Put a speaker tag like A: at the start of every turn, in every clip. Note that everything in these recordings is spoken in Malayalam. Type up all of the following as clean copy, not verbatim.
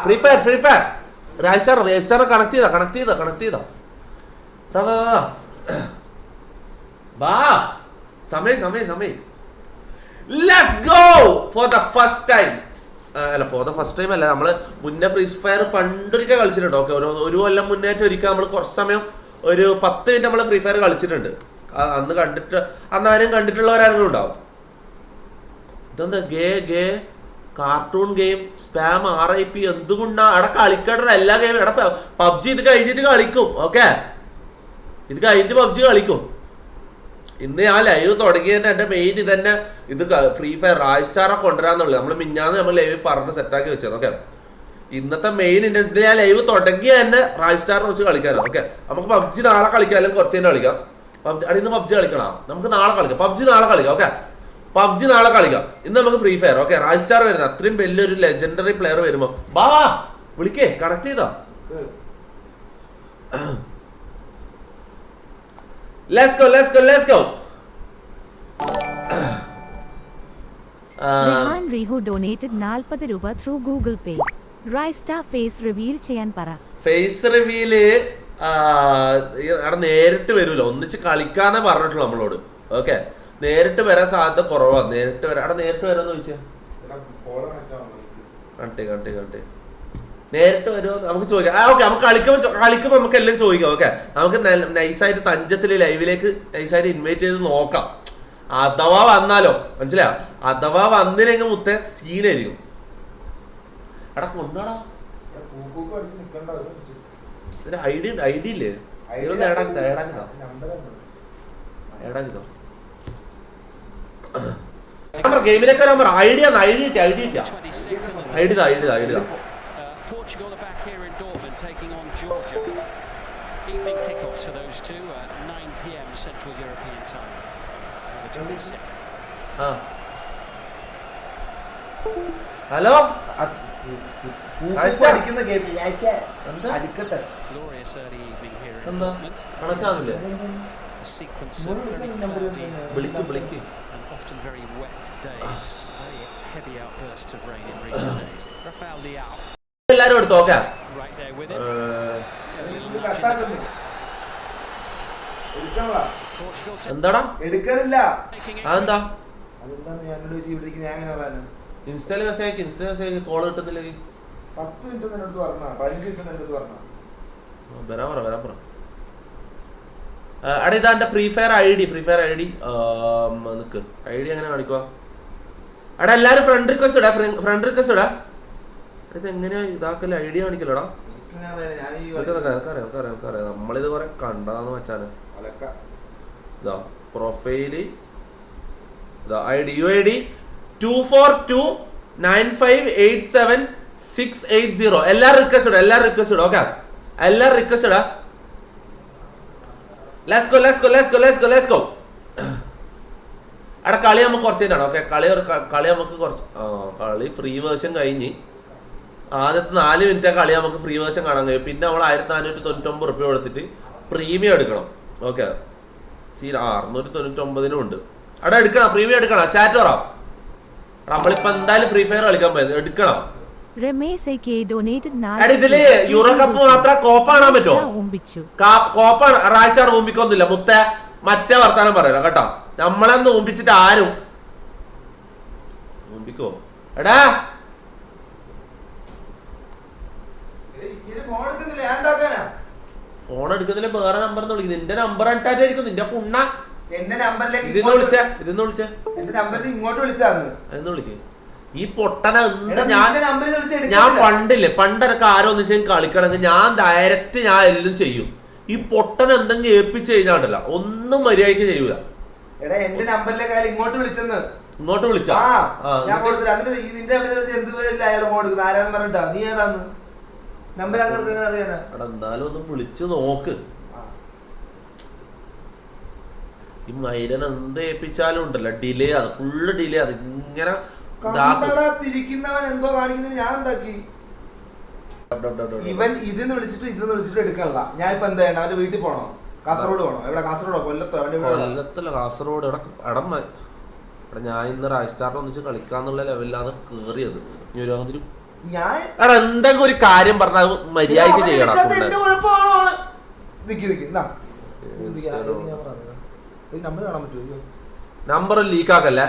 A: ഫ്രീ ഫയർ രാജാർ കണക്ട് ചെയ്താ ബാ സമയം let's go for the first time അല്ല നമ്മള് മുന്നേ ഫ്രീ ഫയർ പണ്ടൊരിക്കൽ കളിച്ചിട്ടുണ്ട്. ഓക്കെ, ഒരു കൊല്ലം മുന്നേറ്റം ഒരിക്കൽ നമ്മൾ കുറച്ച് സമയം ഒരു 10 മിനിറ്റ് നമ്മൾ ഫ്രീ ഫയർ കളിച്ചിട്ടുണ്ട്. അന്ന് ആരും കണ്ടിട്ടുള്ളവരാരെങ്കിലും ഉണ്ടാവും. ഇതെന്താ ഗേ കാർട്ടൂൺ ഗെയിം സ്പാം RIP എന്തുകൊണ്ടാ അവിടെ കളിക്കട്ടെ എല്ലാ ഗെയിമും ഇവിടെ PUBG ഇത് കഴിഞ്ഞിട്ട് കളിക്കും. ഓക്കെ, ഇത് കഴിഞ്ഞിട്ട് PUBG കളിക്കും. ഇന്ന് ഞാൻ ലൈവ് തുടങ്ങിയതന്നെ എൻ്റെ മെയിൻ ഇതന്നെ ഇത് ഫ്രീ ഫയർ റായ്സ്റ്റാറെ കൊണ്ടുവരാന്നുള്ളത് നമ്മൾ മിഞ്ഞാന്ന് നമ്മൾ ലൈവ് പറഞ്ഞ് സെറ്റാക്കി വെച്ചത്. ഓക്കെ, ഇന്നത്തെ മെയിൻ ഇത് ഞാൻ ലൈവ് തുടങ്ങിയ തന്നെ റായ്സ്റ്റാറിനെ വെച്ച് കളിക്കാനോ. ഓക്കെ, നമുക്ക് PUBG നാളെ കളിക്കാം, അല്ലെങ്കിൽ കുറച്ച് കഴിഞ്ഞ് കളിക്കാം. ഇന്ന് PUBG കളിക്കണം, നമുക്ക് നാളെ കളിക്കാം. PUBG നാളെ കളിക്കാം. ഓക്കെ, PUBG നാളെ കളിക്കാം. ഇന്ന് നമുക്ക് ഫ്രീ ഫയർ. ഓക്കെ, റായ്സ്റ്റാർ വരുന്നത് അത്രയും വലിയൊരു ലെജൻഡറി പ്ലെയർ വരുമ്പോ ബാ വിളിക്കേ കണക്ട് ചെയ്താ. Let's go.
B: Rehan Rihu donated 40 രൂപ through Google Pay. Raystar face reveal ചെയ്യാൻ പറ.
A: ഫേസ് റിവീല് അവിടെ നേരിട്ട് വരൂല, ഒന്നിച്ച് കളിക്കാന്നേ പറഞ്ഞിട്ടുള്ളൂ നമ്മളോട്. ഓക്കെ, നേരിട്ട് വരാൻ സാധ്യത കുറവാണ്. നേരിട്ട് വരാന്ന് ചോദിച്ചേ കണ്ടേ നേരിട്ട് വരുമോ നമുക്ക് ചോദിക്കാം. ഓക്കെ, നമുക്ക് കളിക്കുമ്പോൾ നമുക്ക് എല്ലാം ചോദിക്കാം. ഓക്കെ, നമുക്ക് നൈസായിട്ട് തഞ്ചത്തിൽ ലൈവിലേക്ക് നൈസായിട്ട് ഇൻവൈറ്റ് ചെയ്ത് നോക്കാം. അഥവാ വന്നാലോ, മനസ്സിലായോ? അഥവാ വന്നില്ലെങ്കിൽ മുത്തേ സീനായിരിക്കും. എടാ കൊണ്ടാടാ ഐഡി ഇല്ലേ? ഇതൊന്ന് ഏടാക്കിതോ ഗെയിമിലേക്ക് വരാൻ പറ. Idea
C: Portugal are back here in Dortmund taking on Georgia. Evening kickoffs for those two at 9 p.m. Central European time. The 26th.
A: Hello?
C: Glorious early evening here in Dortmund. A sequence of very cloudy and often very wet days. Some very heavy outbursts of rain in recent days. Rafael Leao.
A: എല്ലാരും എടുത്ത് നോക്കാം. എന്താടാ
D: എടുക്കണില്ല?
A: അതെന്താ?
D: ഇൻസ്റ്റയില്
A: മെസ്സേജ് കോൾ കിട്ടുന്നില്ലെങ്കിൽ
D: 10 മിനിറ്റ് എന്നോട് പറഞ്ഞ 15 മിനിറ്റ് എന്നോട് പറഞ്ഞ
A: വരാൻ പറ. എടാ ഇതാ എന്റെ free fire I D Nick ID എങ്ങനെ കാണിക്കുക? എടാ എല്ലാരും ഫ്രണ്ട് റിക്വസ്റ്റ് ഇടാ. ഇത് എങ്ങനെയാ ഇതാക്കല്? ഐഡിയ കാണിക്കല്ലോടാ. എനിക്കറിയാം, നമ്മളിത് കുറെ കണ്ടതാന്ന് വെച്ചാല്. ഇതാ പ്രൊഫൈല്, ഇതാ UID 242958760. എല്ലാരും റിക്വസ്റ്റ് ഇടാ. ഓക്കെ, എല്ലാരും റിക്വസ്റ്റ് ഇടാ. Let's go. എടാ കളി നമുക്ക് കുറച്ച് കഴിഞ്ഞാണ്. ഓക്കെ, കളി നമുക്ക് കുറച്ച് കളി ഫ്രീ വേർഷൻ കഴിഞ്ഞ് ആദ്യത്തെ 4 മിനിറ്റ് കളി നമുക്ക് ഫ്രീ വേർഷൻ കാണാൻ കഴിയും. പിന്നെ നമ്മൾ 1499 റുപ്യ കൊടുത്തിട്ട് പ്രീമിയം എടുക്കണം. ഓക്കെ, 699 ഉണ്ട്. അവിടെ എടുക്കണം, പ്രീമിയം എടുക്കണം. ചാറ്റ് പറ, നമ്മളിപ്പോ എന്തായാലും ഫ്രീ ഫയർ കളിക്കാൻ പോയത് എടുക്കണം. ഇതില് യൂറോ കപ്പ് മാത്രം കോപ്പ കാണാൻ പറ്റുമോ? കോപ്പ റായ്സ്റ്റാർ ഊമ്പിക്കൊന്നുമില്ല മുത്തേ. മറ്റേ വർത്താനം പറയല കേട്ടോ. നമ്മളെന്ന് ഊമ്പിച്ചിട്ട് ആരും ഊമ്പിക്കോ? എടാ ഫോൺ എടുക്കുന്നില്ല, വേറെ നമ്പർ വിളിക്കും. നിന്റെ നമ്പർ ഇട്ടായിരിക്കും നിന്റെ കുണ്ണ. ഇതിന്ന് വിളിച്ചേ
D: ഇങ്ങോട്ട് വിളിച്ചാന്ന്
A: വിളിക്കേ. ഈ പൊട്ടന ഞാൻ പണ്ടൊക്കെ ആരോ ഒന്ന് വെച്ചാൽ കളിക്കണമെങ്കിൽ ഞാൻ ഡയറക്റ്റ് ഞാൻ എല്ലാം ചെയ്യും. ഈ പൊട്ടൻ എന്തെങ്കിലും ഏൽപ്പിച്ച് കഴിഞ്ഞാണ്ടല്ല ഒന്നും മര്യാദക്ക് ചെയ്യൂല.
D: എന്റെ നമ്പറിലേക്ക് ഇങ്ങോട്ട് വിളിച്ചെന്ന്.
A: ഇങ്ങോട്ട് വിളിച്ചാ
D: ഞാൻ കൊടുത്തില്ല. എന്നിട്ട് നിന്റെ എന്ത് പേരില്ല അയാൾ ഫോൺ എടുക്കുന്നത്? ആരാന്ന് പറഞ്ഞിട്ടാ? നീ ഏതാന്ന് നമ്പർ അങ്ങനെ അറിയണ?
A: എന്നാലും ഒന്ന് വിളിച്ചു നോക്ക്. ഈ മൈരൻ എന്ത് ഏൽപ്പിച്ചാലും ഉണ്ടല്ലോ ഡിലേ, അത് ഫുള്ള് ഡിലേ. അത് ഇങ്ങനെ
D: തിരിക്കുന്നവൻ എന്തോ കാണിക്കുന്നത്. ഞാൻ എന്താക്കി ഇവൻ ഇതിന്ന് വിളിച്ചിട്ട് എടുക്കണല്ല. ഞാൻ ഇപ്പൊ എന്താ ചെയ്യണം? അവന്റെ വീട്ടിൽ പോണോ? കാസർഗോഡ് പോണോ? എവിടെ? കാസർഗോഡോ?
A: കൊല്ലത്തല്ല, കാസർഗോഡ്. ഞാൻ ഇന്ന് റായ്സ്റ്റാറിനെ ഒന്നിച്ച് കളിക്കാന്നുള്ള ലെവലിലാണ് കേറിയത്. ഇനി ഒരുമാതിരി
D: ഞാൻ
A: എന്തെങ്കിലും ഒരു കാര്യം പറഞ്ഞാൽ മര്യാദക്ക് ചെയ്യണം.
D: നമ്പർ കാണാൻ പറ്റുമോ?
A: നമ്പർ ലീക്ക് ആക്കല്ലേ.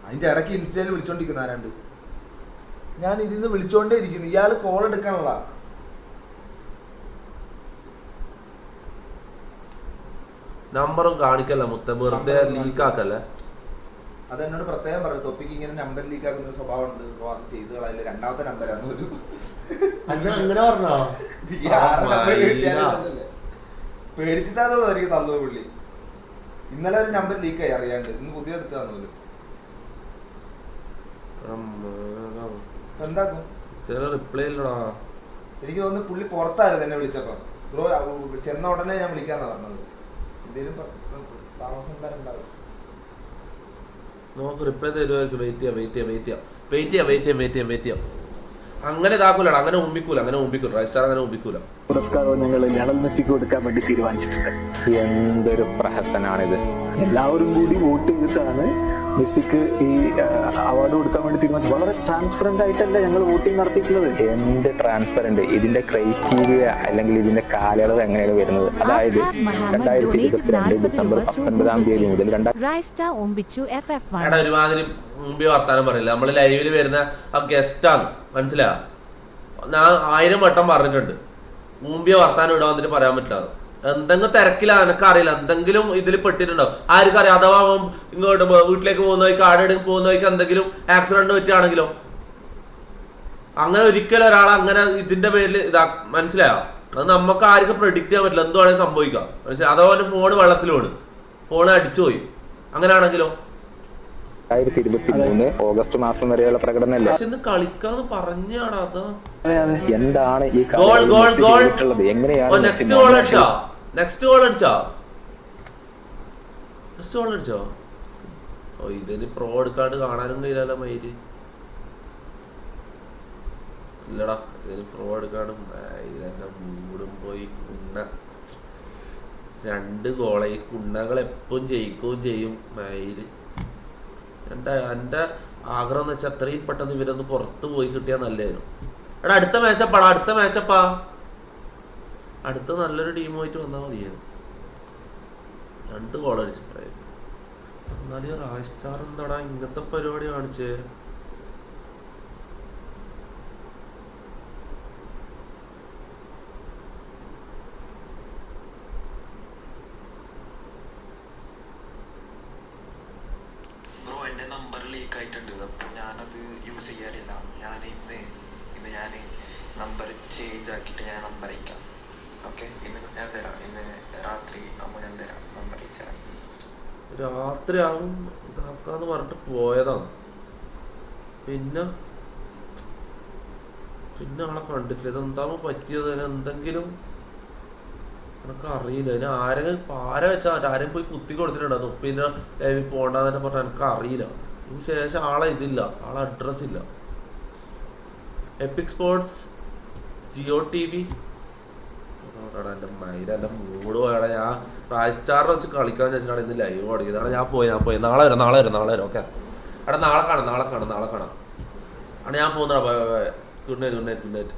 D: അതിന്റെ ഇടയ്ക്ക് ഇൻസ്റ്റയിൽ വിളിച്ചോണ്ടിരിക്കുന്ന ആരാണ്ട്. ഞാൻ ഇതിന്ന് വിളിച്ചോണ്ടേ ഇരിക്കുന്നു. ഇയാള് കോൾ എടുക്കാനുള്ള
A: നമ്പറും കാണിക്കല്ല മുത്ത, വെറുതെ ലീക്ക് ആക്കല്ലേ.
D: അതെന്നോട് പ്രത്യേകം പറഞ്ഞു, തൊപ്പിക്ക് ഇങ്ങനെ നമ്പർ ലീക്ക് ആക്കുന്ന സ്വഭാവം ഉണ്ട് ബ്രോ, അത് ചെയ്ത് കളയില്ല, രണ്ടാമത്തെ നമ്പരാന്ന് ഒരു
A: അങ്ങനെ പറഞ്ഞോ.
D: പേടിച്ചിട്ടാന്ന് എനിക്ക് തന്നത് പുള്ളി. ഇന്നലെ ഒരു നമ്പർ ലീക്കായി അറിയാണ്ട്, ഇന്ന് പുതിയ എടുത്താന്ന് പോലും. എന്താക്കും
A: റിപ്ലൈ ഇല്ലടാ.
D: എനിക്ക് തോന്നുന്നു പുള്ളി പുറത്തായിരുന്നു എന്നെ വിളിച്ചപ്പോ. ബ്രോ ചെന്ന ഉടനെ ഞാൻ വിളിക്കാന്നാ പറഞ്ഞത്. എന്തേലും താമസം ഉണ്ടാവും.
A: നോക്ക് റിപ്ലൈ തരുമായിരിക്കും. വെയിറ്റ് ചെയ്യാം. അങ്ങനെ ഇതാക്കൂല, അങ്ങനെ മുമ്പിക്കൂല. റൈസ്റ്റാർ അങ്ങനെ മുമ്പിക്കൂല.
E: പുരസ്കാരവും ഞങ്ങൾ ലയണൽ മെസ്സിക്ക് കൊടുക്കാൻ വേണ്ടി തീരുമാനിച്ചിട്ടുണ്ട്.
F: എന്തൊരു പ്രഹസനാണിത്.
E: എല്ലാവരും കൂടി വോട്ട് ചെയ്തിട്ടാണ് മെസ്സിക്ക് ഈ അവാർഡ് കൊടുക്കാൻ വേണ്ടി തീരുമാനിച്ചത്. വളരെ ട്രാൻസ്പെറന്റ് ആയിട്ടല്ല ഞങ്ങൾ വോട്ടിംഗ് നടത്തിയിട്ടുള്ളത്.
F: എന്ത് ട്രാൻസ്പെറന്റ്? ഇതിന്റെ ക്രൈറ്റീരിയ അല്ലെങ്കിൽ ഇതിന്റെ കാലയളവ് എങ്ങനെയാണ് വരുന്നത്? അതായത് 2022 ഡിസംബർ 19 മുതൽ
A: ഒരുമാതിരി മുമ്പേ വർത്താനം പറയില്ല. നമ്മള് ലൈവില് വരുന്ന ആ ഗസ്റ്റാണ്, മനസ്സിലാ. ഞാൻ 1000 വട്ടം പറഞ്ഞിട്ടുണ്ട് മുമ്പേ വർത്താനം ഇടാൻ വന്നിട്ട് പറയാൻ പറ്റില്ല. എന്തെങ്കിലും തിരക്കില്ല, എനക്കറിയില്ല, എന്തെങ്കിലും ഇതിൽ പെട്ടിട്ടുണ്ടാവും. ആർക്കറിയാം. അഥവാ ഇങ്ങോട്ട് വീട്ടിലേക്ക് പോകുന്ന വഴിക്ക് ആടെടുക്ക് പോകുന്ന വഴിക്ക് എന്തെങ്കിലും ആക്സിഡന്റ് പറ്റുകയാണെങ്കിലോ? അങ്ങനെ ഒരിക്കലും ഒരാൾ അങ്ങനെ ഇതിന്റെ പേരിൽ മനസ്സിലായോ? അത് നമുക്ക് ആർക്കും പ്രെഡിക്റ്റ് ചെയ്യാൻ പറ്റില്ല, എന്ത് വേണമെങ്കിൽ സംഭവിക്കാം. മനസ്സിലായി. അഥവാ ഫോണ് വെള്ളത്തിലോട് ഫോണ് അടിച്ചുപോയി, അങ്ങനെയാണെങ്കിലോ?
F: 2023 ഓഗസ്റ്റ് മാസം വരെയുള്ള പ്രകടനമല്ലേ.
A: കളിക്കാന്ന് പറഞ്ഞാടാ. അത്
F: എന്താണ് ഈ എങ്ങനെയാണ്
A: ഇതിന് പ്രോ എടുക്കാണ്ട് കാണാനും കഴിയില്ലല്ലോ മയില്. ഇല്ലടാ, ഇതിന് പ്രോ എടുക്കാനും ഇതെന്നെ മൂടും പോയി. 2 ഗോള ഈ കുണ്ണകൾ എപ്പം ജയിക്കുകയും ചെയ്യും മയില്. എൻ്റെ ആഗ്രഹം എന്ന് വെച്ചാൽ അത്രയും പെട്ടെന്ന് ഇവരൊന്ന് പുറത്ത് പോയി കിട്ടിയാൽ നല്ലതായിരുന്നു. എടാ അടുത്ത മാച്ചപ്പാ അടുത്ത നല്ലൊരു ടീമുമായിട്ട് വന്നാൽ മതിയായിരുന്നു. 2 ഗോൾ അടിച്ചിട്ടുണ്ടായിരുന്നു. എന്നാലും റായ്സ്റ്റാർ എന്താടാ ഇങ്ങനത്തെ പരിപാടി കാണിച്ചേ?
G: നമ്പർ ലീക്ക് ആയിട്ടുണ്ട്. അപ്പോൾ ഞാനത് യൂസ് ചെയ്യാറില്ല. ഞാൻ ഇന്ന് ഞാൻ നമ്പർ ചേഞ്ച് ആക്കിയിട്ട് ഞാൻ നമ്പർ അയക്കാം. ഓക്കെ, ഇന്ന് ഞാൻ തരാം. ഇന്ന് രാത്രി ആകുമ്പോൾ ഞാൻ തരാം, നമ്പർ അയച്ചു തരാം.
A: രാത്രി ആവും ഇതാക്കാന്ന് പറഞ്ഞിട്ട് പോയതാണ്. പിന്നെ ആളെ കണ്ടിട്ടില്ല. ഇതെന്താണോ പറ്റിയത്? എന്തെങ്കിലും എനക്ക് അറിയില്ല. അതിന് ആരെ വെച്ചാൽ ആരെയും പോയി കുത്തി കൊടുത്തിട്ടുണ്ടോ? തൊപ്പിൻ്റെ ലൈവിൽ പോകണ്ടെന്നെ പറഞ്ഞാൽ എനിക്ക് അറിയില്ല. ഇതിന് ശേഷം ആളെ ഇതില്ല, ആളെ അഡ്രസ് ഇല്ല. Epic sports, Jio TV. എൻ്റെ എൻ്റെ മൂഡ് പോയടാ. ഞാൻ റായ്സ്റ്റാറിനെ വെച്ച് കളിക്കാന്ന് വെച്ചിട്ടാണ് ഇന്ന് ലൈവ് ഓടിക്കുന്നത്. ഞാൻ പോയി നാളെ വരാം. ഓക്കെ എടാ, നാളെ കാണാം. ഞാൻ പോകുന്നടാ. Good night.